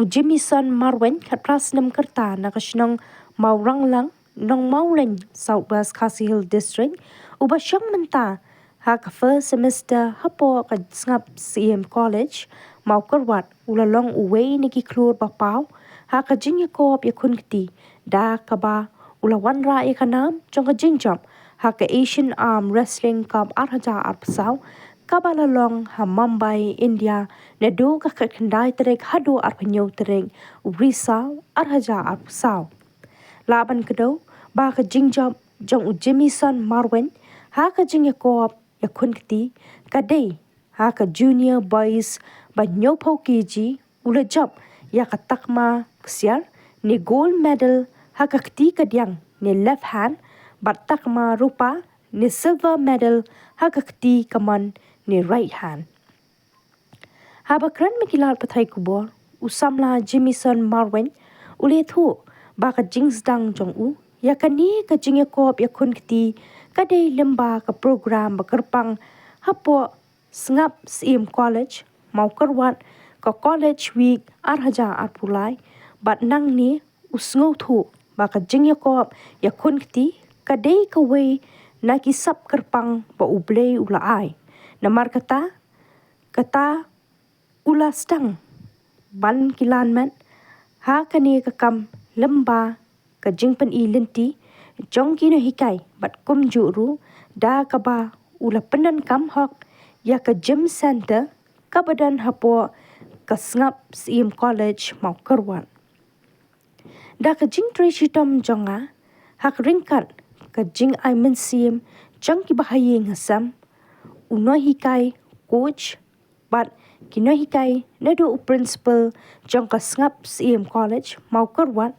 Jimmison Marwein kat pras nem kerta nakasnong maurang lang nong Maulen Southwest Khasi Hill District uba syang mynta ha ka first semester hapo ka ngap CM College mau kerwat ulalong uway niki klur bapaw ha ka jingiakop ya khun kiti da ka ba ulawan ra ya kanam jong ka jingjop ha ka Asian Arm Wrestling Cup arhaja arpsaw kabalalong ha Mumbai, India, na do ka kendai terek hado arpanyo terek urisa arhaja arpsaw. Laban kedo ba ka jingjop jong Jimmison Marwein ha ka jingiakop ya khun kiti kadai ha ka junior boys ba nyopo kiji ula job ya ka takma ksiar ni gold medal ha ka kiti kadyang ni left hand bat takma rupa ni silver medal ha ka kiti kaman ni right hand. Habakran mikilar pathai kubor usamla Jimmison Marwein ule thu ba ka sdang jong u ya kani ka jingiakop ya khun kiti kadai lemba ka program bakerpang hapo ngap CM College mau kerwat ka college week arhaja arpulai bat nang ni usngo thu ba ka jingiakop ya khun kiti kadai ka way na kisap kerpang ba ublay ulaay. Namar kata ula sdang ban kilan man ha kani kakam lemba ka jingpan ilinti jong kino hikai bat kum juru da kaba ula penan kam hok ya ka gym center kabadan hapo ka ngap CM College mau kerwan da ka jing tresitom jonga hak ringkat ka jing aimen CM jong ki bahayeng hasam uno hikai coach but kino hikai nado principal jong ka ngap CM College mau kerwat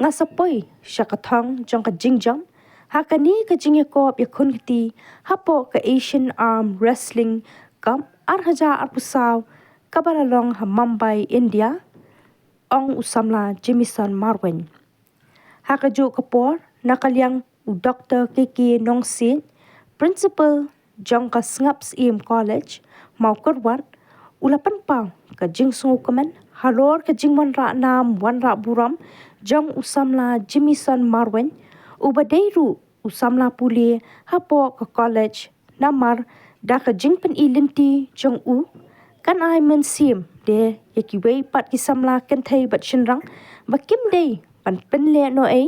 nga sapoi syakathong jong ka jingjom hakani ka jingiakop ya khun kiti hapo ka Asian Arm Wrestling Cup arhaja arpusaw kabalalong ha Mumbai, India ong usamla Jimmison Marwein hakajo kapor nakalyang Dr. Kiki Nongsin principal jong ka ngap CM College mau kerwat ulapan pau ka jing sungu kemen halor ka jing wan ra nam wan ra buram jong usamla Jimmison Marwein ubadeiru usamla puli hapo ka college namar da ka jing pen ilinti jong u kan ai men sim de yaki wei pat ki samla kan thei bat shinrang bakim dei pan pen le no ai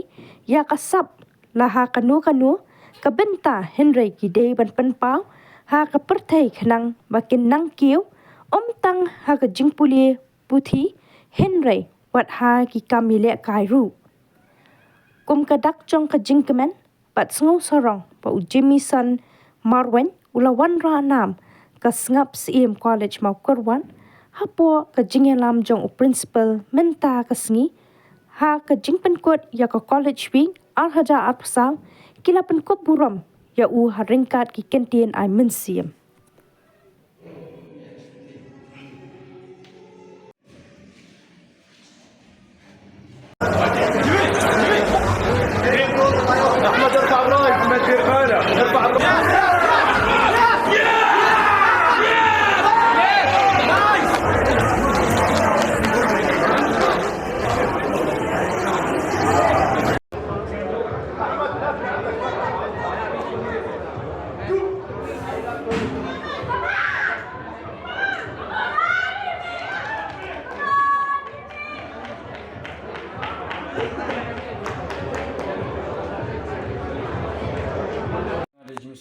ya ka sap la ha kanu ka benta henry ki dei ban pen pau ha ka perthei khnang bakin nang kiu tang ha ka jing puli puthi henry wat ha ki kamile kairu kum ka dak jong ka jing kemen pat sngo sorong pa Jimmison Marwein ulawan ra nam ka ngap CM College mau kerwan hapo ka jingelam jong principal mynta ka sngi ha ka jing penkot ya ka college week arhaja arpsaw kila penkot buram ya u haringkat ki kentien ai mensiam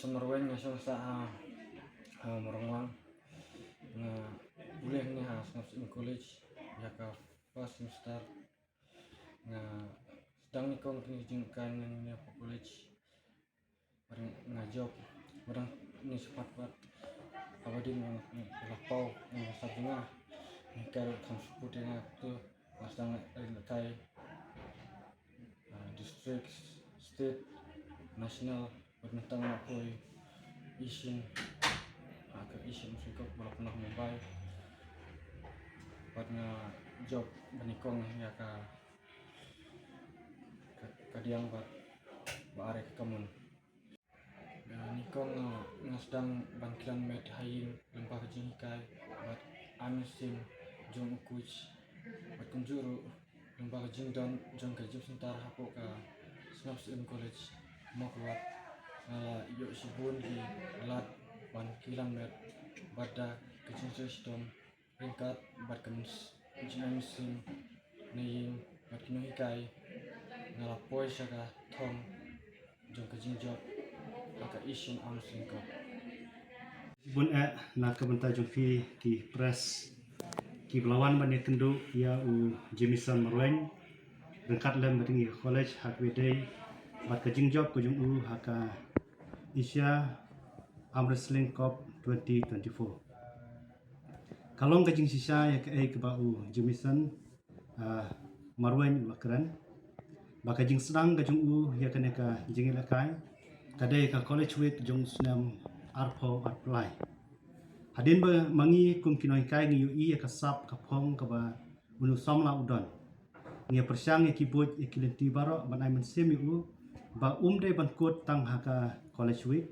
Jimmison Marwein nga siya sa marangwang nga boleh ni ha sa college ya ka first semester nga sedang ni kong pendidikan niya po college parang nga job parang ni sepat-pat abadin nga lapaw nga sabi nga ni karo kang suputi nga to sedang kay district, state, national Pernah ako Asian musikot wala pernah Mumbai pernah job banikong ya kadiang bat baare kamun nikong nga sedang bangkilan med hayin lempah jingkai bat amisim jong coach bat kum juru lembaga jingdon jong ke Jimmison hapo ka Naka College mokwat iyo sibun ki alat 1 kilometer bada ke Jimmison ringkat bat kan Jimmison naying bat kino hikai ngalapoi saka thong jong ke jingjok aka isin amsingkop Bun Naka benta jumpi ki press ki belawan bani kendu ya Jimmison Marwein rengkat lem beringi college hak wedai bat ke jingjok ku jung haka Asia Wrestling Cup 2024 kalong ke jing sisa ya ke bau Jimmison Marwein ulakran baka jing sedang ke jung ya kene ka jingiakop kadai ka college week jung senam arpo apply hadin ba mangi kum kinoi kai ngi ui ka sap ka phong ka ba unu somla udon ngi persyang ngi kibut ikilenti baro banai mensim u ba umde ban kot tang haka college week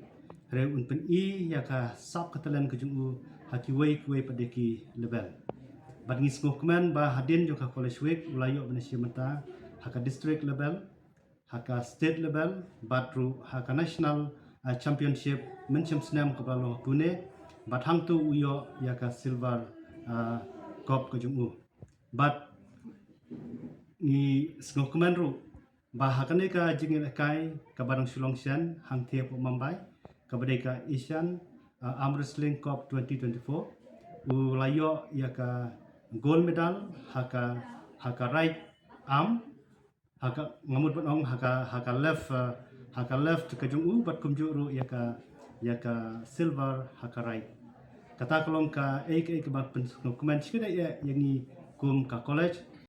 re un pen I ya ka sap ka talen ka jungu haki wei kuei padeki level bat ngi skok man ba hadin jo ka college week ulayo mynta haka district level haka state level batru haka national championship mencem senam ke balo Pune bat hang tu uyo ya ka silver cup ke jungu bat ni skok ru ba hakane ka jingiakop ka barang sulongsian hang tie po Mumbai ka badai ka Asian Wrestling Cup 2024 ulayo ya ka gold medal haka right arm haka ngamut batong haka left ke jungu bat kumjuru ya ka silver haka right kata kolong ka ek bat dokumen sikida ya yangi kum ka college